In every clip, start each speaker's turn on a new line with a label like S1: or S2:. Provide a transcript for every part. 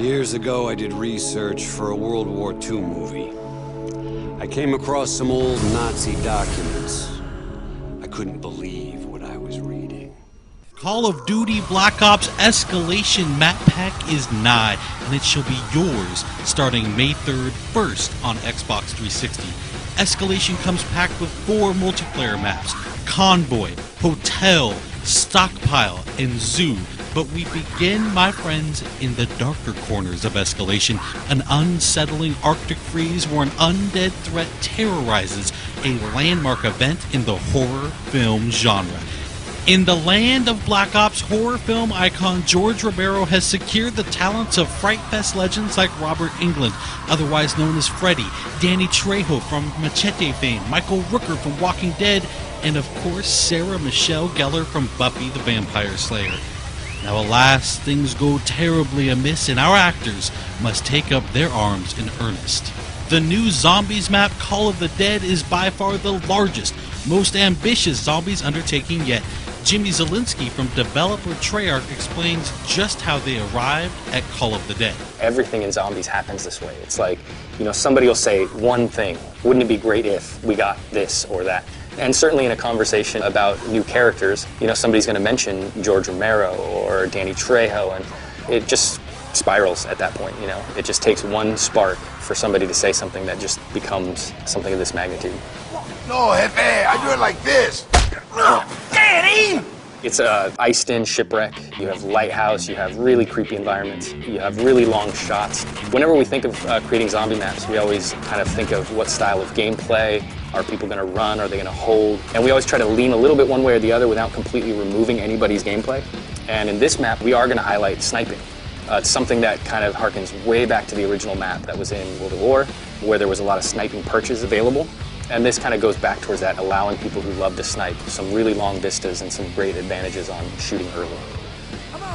S1: Years ago, I did research for a World War II movie. I came across some old Nazi documents. I couldn't believe what I was reading.
S2: Call of Duty Black Ops Escalation map pack is nigh, and it shall be yours starting May 3rd, first on Xbox 360. Escalation comes packed with 4 multiplayer maps: Convoy, Hotel, Stockpile, and Zoo. But we begin, my friends, in the darker corners of Escalation, an unsettling Arctic freeze where an undead threat terrorizes a landmark event in the horror film genre. In the land of Black Ops, horror film icon George Romero has secured the talents of Fright Fest legends like Robert Englund, otherwise known as Freddy, Danny Trejo from Machete fame, Michael Rooker from Walking Dead, and of course Sarah Michelle Gellar from Buffy the Vampire Slayer. Now alas, things go terribly amiss and our actors must take up their arms in earnest. The new Zombies map, Call of the Dead, is by far the largest, most ambitious Zombies undertaking yet. Jimmy Zielinski from developer Treyarch explains just how they arrived at Call of the Dead.
S3: Everything in Zombies happens this way. It's like, somebody will say one thing. Wouldn't it be great if we got this or that? And certainly in a conversation about new characters, somebody's going to mention George Romero or Danny Trejo, and it just spirals at that point, It just takes one spark for somebody to say something that just becomes something of this magnitude.
S4: No, Jefe, I do it like this. Danny!
S3: It's a iced-in shipwreck. You have lighthouse, you have really creepy environments, you have really long shots. Whenever we think of creating zombie maps, we always kind of think of what style of gameplay. Are people going to run? Are they going to hold? And we always try to lean a little bit one way or the other without completely removing anybody's gameplay. And in this map, we are going to highlight sniping. It's something that kind of harkens way back to the original map that was in World at War, where there was a lot of sniping perches available. And this kind of goes back towards that, allowing people who love to snipe some really long vistas and some great advantages on shooting early.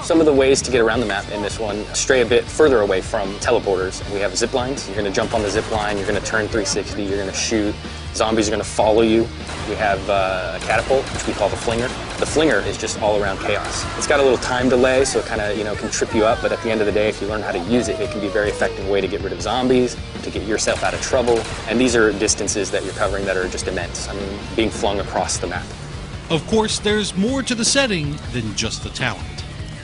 S3: Some of the ways to get around the map in this one stray a bit further away from teleporters. We have zip lines. You're going to jump on the zip line, you're going to turn 360, you're going to shoot. Zombies are going to follow you. We have a catapult, which we call the flinger. The flinger is just all around chaos. It's got a little time delay, so it kind of can trip you up, but at the end of the day, if you learn how to use it, it can be a very effective way to get rid of zombies, to get yourself out of trouble. And these are distances that you're covering that are just immense. I mean, being flung across the map.
S2: Of course, there's more to the setting than just the talent.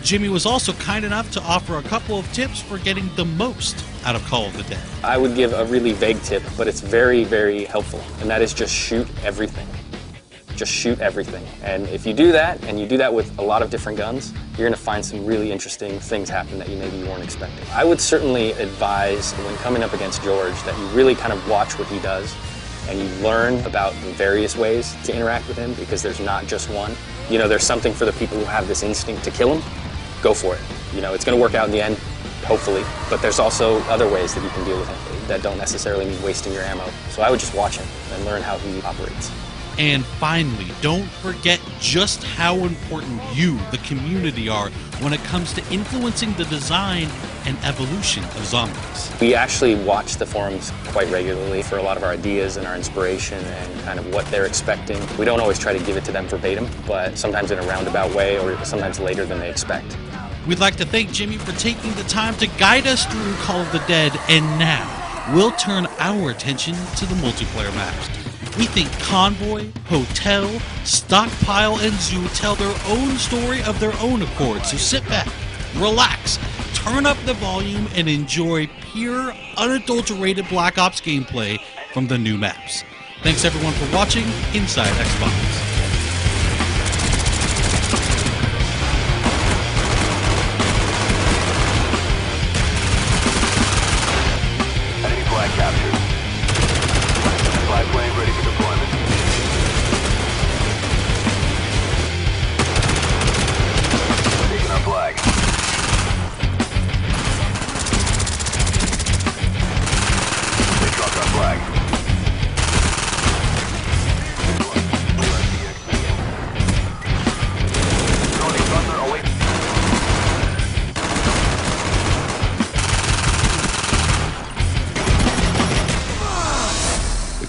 S2: Jimmy was also kind enough to offer a couple of tips for getting the most out of Call of the Dead. I
S3: would give a really vague tip, but it's very, very helpful, and that is just shoot everything. Just shoot everything. And if you do that, and you do that with a lot of different guns, you're going to find some really interesting things happen that you maybe weren't expecting. I would certainly advise, when coming up against George, that you really kind of watch what he does, and you learn about the various ways to interact with him, because there's not just one. There's something for the people who have this instinct to kill him. Go for it. It's going to work out in the end, hopefully, but there's also other ways that you can deal with him that don't necessarily mean wasting your ammo. So I would just watch him and learn how he operates.
S2: And finally, don't forget just how important you, the community, are when it comes to influencing the design and evolution of zombies.
S3: We actually watch the forums quite regularly for a lot of our ideas and our inspiration and kind of what they're expecting. We don't always try to give it to them verbatim, but sometimes in a roundabout way or sometimes later than they expect.
S2: We'd like to thank Jimmy for taking the time to guide us through Call of the Dead, and now we'll turn our attention to the multiplayer maps. We think Convoy, Hotel, Stockpile, and Zoo tell their own story of their own accord, so sit back, relax, turn up the volume, and enjoy pure, unadulterated Black Ops gameplay from the new maps. Thanks everyone for watching Inside Xbox.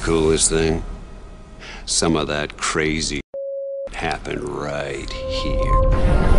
S1: Coolest thing? Some of that crazy happened right here.